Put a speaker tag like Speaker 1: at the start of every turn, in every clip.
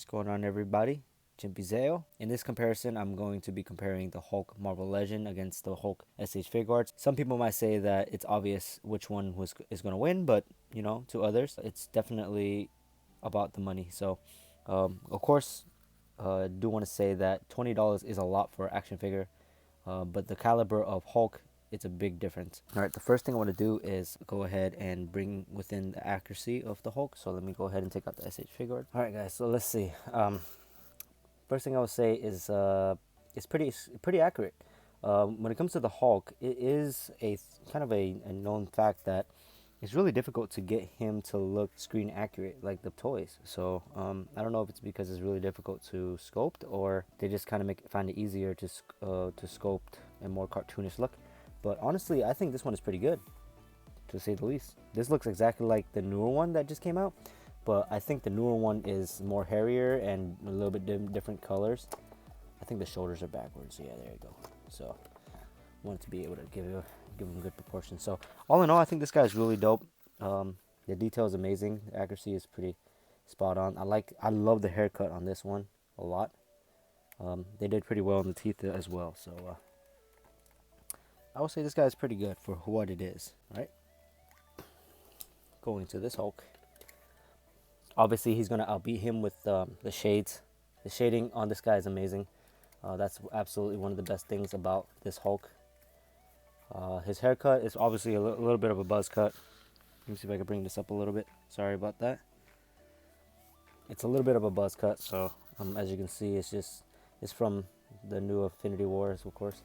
Speaker 1: What's going on, everybody? Jimpy. In this comparison, I'm going to be comparing the Hulk Marvel Legend against the Hulk SH Figuarts. Some people might say that it's obvious which one is going to win, but to others, it's definitely about the money. So, of course, I do want to say that $20 is a lot for an action figure, but the caliber of Hulk, it's a big difference. All right, the first thing I want to do is go ahead and bring within the accuracy of the Hulk. So let me go ahead and take out the SH Figuart. All right, guys. So let's see. First thing I would say is it's pretty accurate. When it comes to the Hulk, it is kind of a known fact that it's really difficult to get him to look screen accurate like the toys. So I don't know if it's because it's really difficult to sculpt, or they just kind of find it easier to sculpt a more cartoonish look. But honestly, I think this one is pretty good, to say the least. This looks exactly like the newer one that just came out, but I think the newer one is more hairier and a little bit different colors. I think the shoulders are backwards. Yeah, there you go. So I wanted to be able to give him good proportions. So all in all, I think this guy is really dope. The detail is amazing. The accuracy is pretty spot on. I love the haircut on this one a lot. They did pretty well on the teeth as well. So I would say this guy is pretty good for what it is. Right. Going to this Hulk. Obviously, he's going to outbeat him with the shades. The shading on this guy is amazing. That's absolutely one of the best things about this Hulk. His haircut is obviously a little bit of a buzz cut. Let me see if I can bring this up a little bit. Sorry about that. It's a little bit of a buzz cut, so as you can see, it's from the new Infinity Wars, of course.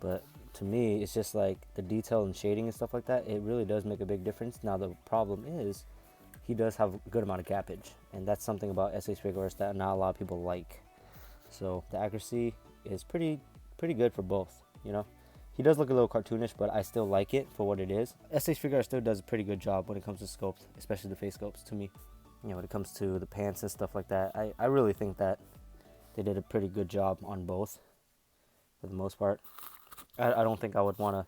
Speaker 1: But to me, it's just like the detail and shading and stuff like that. It really does make a big difference. Now the problem is, he does have a good amount of gappage, and that's something about SH Figuarts that not a lot of people like. So the accuracy is pretty good for both. He does look a little cartoonish, but I still like it for what it is. SH Figuarts still does a pretty good job when it comes to sculpt, especially the face sculpts. To me, when it comes to the pants and stuff like that, I really think that they did a pretty good job on both for the most part. I don't think I would want to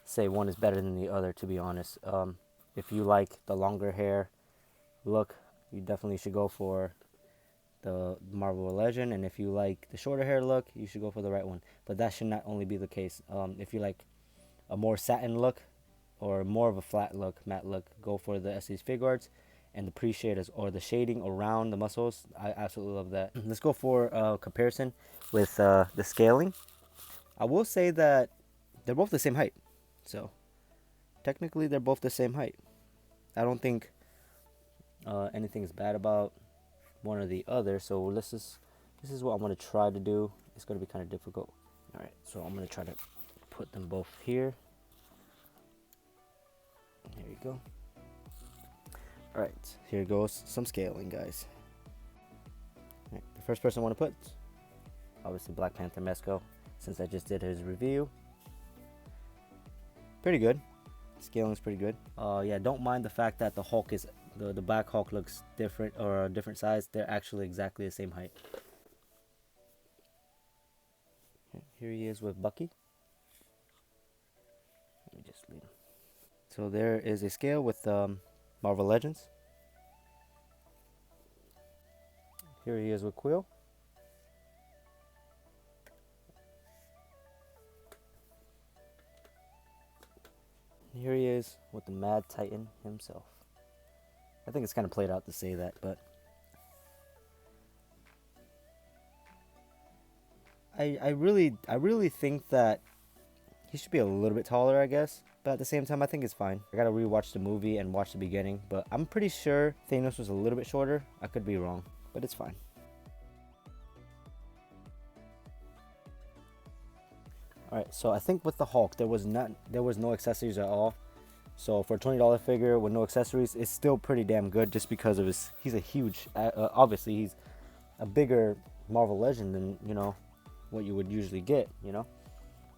Speaker 1: say one is better than the other, to be honest. If you like the longer hair look, you definitely should go for the Marvel Legend, and if you like the shorter hair look, you should go for the right one. But that should not only be the case. If you like a more satin look or more of a flat look, matte look, go for the SH Figuarts, and the pre-shade or the shading around the muscles, I absolutely love that. Let's go for a comparison with the scaling. I will say that they're both the same height, so technically they're both the same height. I don't think anything is bad about one or the other. So this is what I'm going to try to do. It's going to be kind of difficult. All right, so I'm going to try to put them both here. There you go. All right, here goes some scaling, guys. All right, the first person I want to put, obviously Black Panther Mesco, since I just did his review. Pretty good. Scaling is pretty good. Yeah, don't mind the fact that the Hulk is the Black Hulk looks different, or a different size. They're actually exactly the same height. Here he is with Bucky. Let me just leave him. So there is a scale with Marvel Legends. Here he is with Quill. Here he is with the Mad Titan himself. I think it's kind of played out to say that, but I really think that he should be a little bit taller, I guess. But at the same time, I think it's fine. I gotta rewatch the movie and watch the beginning, but I'm pretty sure Thanos was a little bit shorter. I could be wrong, but it's fine. All right, so I think with the Hulk, there was no accessories at all. So for a $20 figure with no accessories, it's still pretty damn good, just because of he's a huge, obviously he's a bigger Marvel Legend than what you would usually get.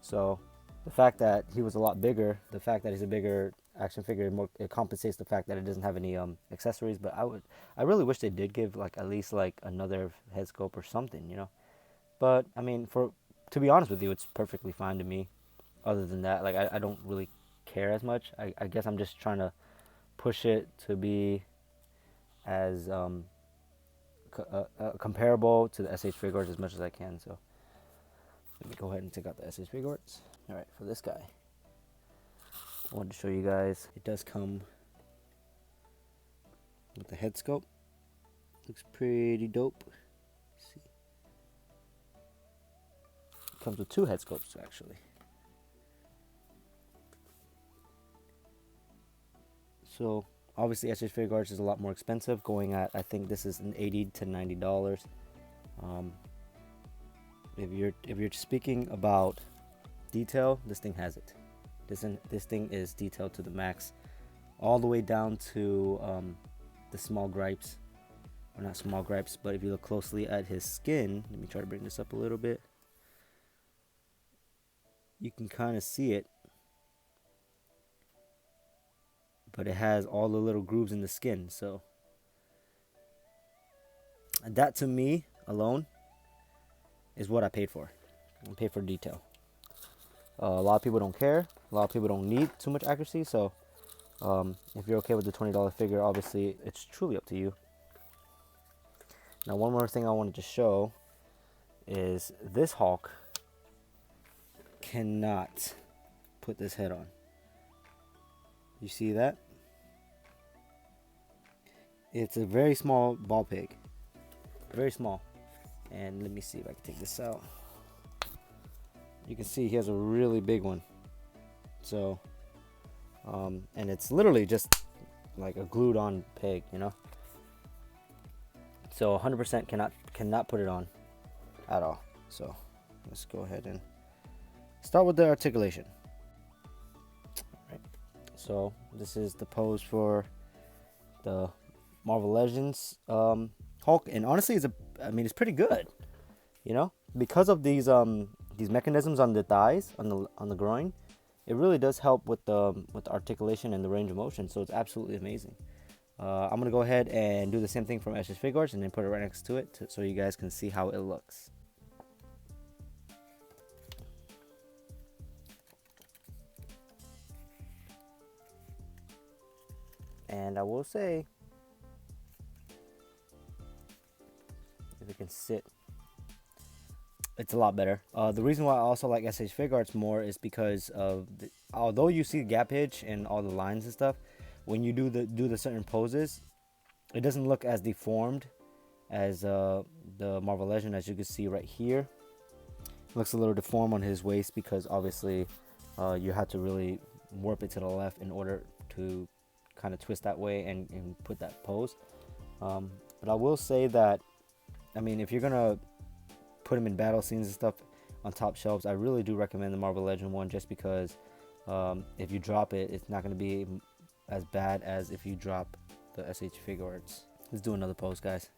Speaker 1: So the fact that he was a lot bigger, the fact that he's a bigger action figure, it compensates the fact that it doesn't have any accessories. But I really wish they did give at least another head sculpt or something. But I mean, to be honest with you, it's perfectly fine to me. Other than that, I don't really care as much. I guess I'm just trying to push it to be as comparable to the SH Figuarts as much as I can. So let me go ahead and take out the SH Figuarts. All right, for this guy, I wanted to show you guys. It does come with the head sculpt. Looks pretty dope. Let's see, it comes with 2 head sculpts actually. So obviously SH Figuarts is a lot more expensive, going at, I think this is an $80 to $90. If you're speaking about detail, this thing has it. This thing is detailed to the max, all the way down to the small gripes, or not small gripes, but if you look closely at his skin, let me try to bring this up a little bit. You can kind of see it, but it has all the little grooves in the skin. So that, to me alone, is what I paid for. I paid for detail. A lot of people don't care. A lot of people don't need too much accuracy. So if you're okay with the $20 figure, obviously it's truly up to you. Now, one more thing I wanted to show is this Hulk cannot put this head on. You see that? It's a very small ball pig. Very small. And let me see if I can take this out. You can see he has a really big one. So, and it's literally just like a glued on pig, you know? So 100% cannot put it on at all. So let's go ahead and start with the articulation. So this is the pose for the Marvel Legends Hulk, and honestly, it's pretty good, you know, because of these mechanisms on the thighs, on the groin. It really does help with the articulation and the range of motion. So it's absolutely amazing. I'm gonna go ahead and do the same thing from SH Figuarts and then put it right next to it so you guys can see how it looks. And I will say, if it can sit, it's a lot better. The reason why I also like SH Figuarts more is because of although you see gap hitch and all the lines and stuff, when you do the certain poses, it doesn't look as deformed as the Marvel Legend. As you can see right here, it looks a little deformed on his waist because obviously you have to really warp it to the left in order to kind of twist that way and put that pose. But I will say that, I mean, if you're gonna put him in battle scenes and stuff on top shelves, I really do recommend the Marvel Legend one, just because if you drop it, it's not gonna be as bad as if you drop the SH Figuarts. Let's do another pose, guys.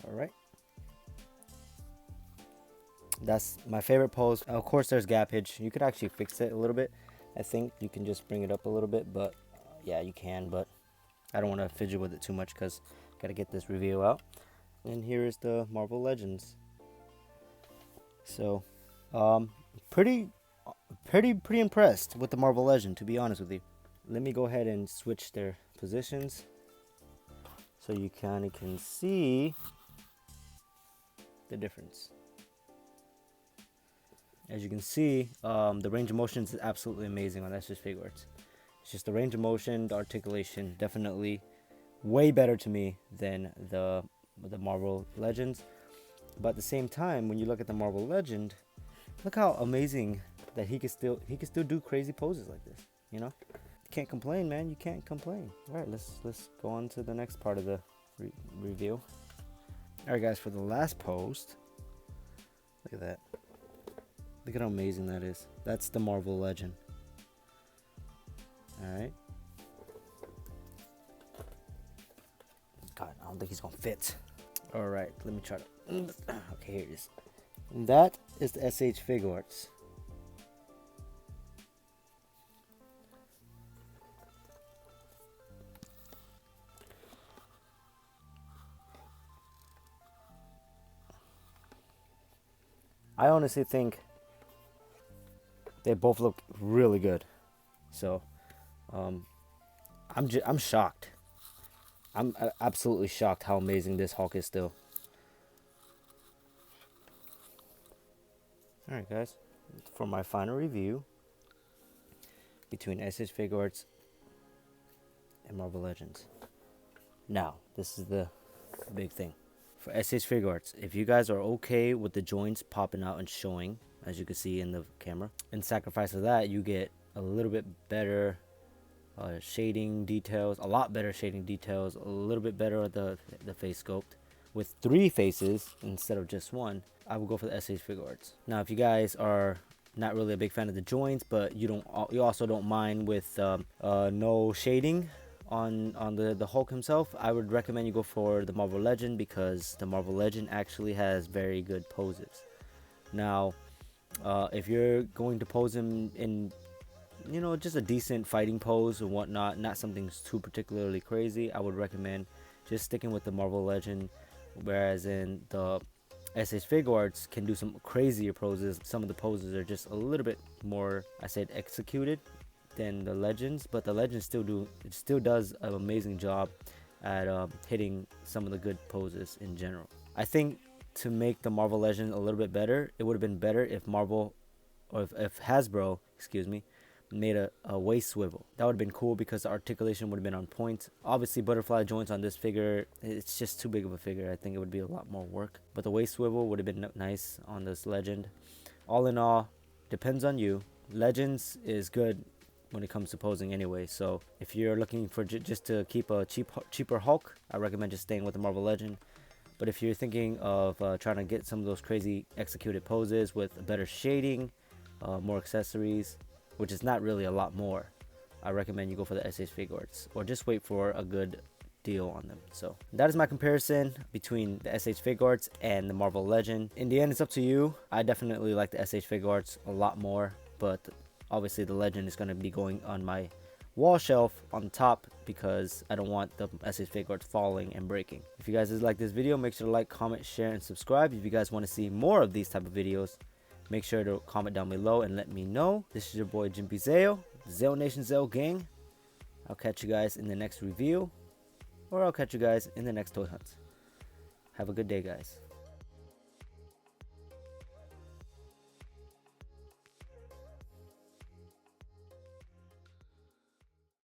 Speaker 1: All right. That's my favorite pose. Of course, there's gap hitch. You could actually fix it a little bit. I think you can just bring it up a little bit, but yeah, you can, but I don't want to fidget with it too much because I gotta get this review out. And here is the Marvel Legends. So pretty impressed with the Marvel Legend, to be honest with you. Let me go ahead and switch their positions so you kind of can see the difference. As you can see, the range of motion is absolutely amazing on SH Figuarts. It's just the range of motion, the articulation, definitely way better to me than the Marvel Legends. But at the same time, when you look at the Marvel Legend, look how amazing that he can still do crazy poses like this. You know, can't complain, man. You can't complain. All right, let's go on to the next part of the review. All right, guys, for the last pose, look at that. Look at how amazing that is. That's the Marvel Legend. Alright. God, I don't think he's gonna fit. Alright, let me try to. Okay, here it is. And that is the SH Figuarts. I honestly think they both look really good. So I'm shocked. I'm absolutely shocked how amazing this Hulk is still. All right, guys, for my final review between SH Figuarts and Marvel Legends. Now, this is the big thing. For SH Figuarts, if you guys are okay with the joints popping out and showing, as you can see in the camera, in sacrifice of that, you get a little bit better shading details, a lot better shading details, a little bit better at the face sculpt. With 3 faces instead of just 1, I will go for the SH Figuarts. Now, if you guys are not really a big fan of the joints, but you also don't mind with no shading on the Hulk himself, I would recommend you go for the Marvel Legend, because the Marvel Legend actually has very good poses. Now, if you're going to pose him in, you know, just a decent fighting pose or whatnot, not something too particularly crazy, I would recommend just sticking with the Marvel Legend. Whereas in the SH Figuarts can do some crazier poses. Some of the poses are just a little bit more, I said, executed than the Legends, but the Legends still does an amazing job at hitting some of the good poses in general. I think to make the Marvel Legend a little bit better, it would have been better if if Hasbro, excuse me, made a waist swivel. That would have been cool, because the articulation would have been on point. Obviously, butterfly joints on this figure, it's just too big of a figure. I think it would be a lot more work, but the waist swivel would have been nice on this Legend. All in all, depends on you. Legends is good when it comes to posing anyway, so if you're looking for just to keep a cheaper Hulk, I recommend just staying with the Marvel Legend. But if you're thinking of trying to get some of those crazy executed poses with better shading, more accessories, which is not really a lot more, I recommend you go for the SH Figuarts, or just wait for a good deal on them. So that is my comparison between the SH Figuarts and the Marvel Legend. In the end, it's up to you. I definitely like the SH Figuarts a lot more, but obviously the Legend is going to be going on my wall shelf on the top, because I don't want the SH Figuarts falling and breaking. If you guys like this video, make sure to like, comment, share, and subscribe. If you guys want to see more of these type of videos, make sure to comment down below and let me know. This is your boy Jimpy Zeo, Zeo Nation Zeo Gang. I'll catch you guys in the next review, or I'll catch you guys in the next toy hunt. Have a good day, guys.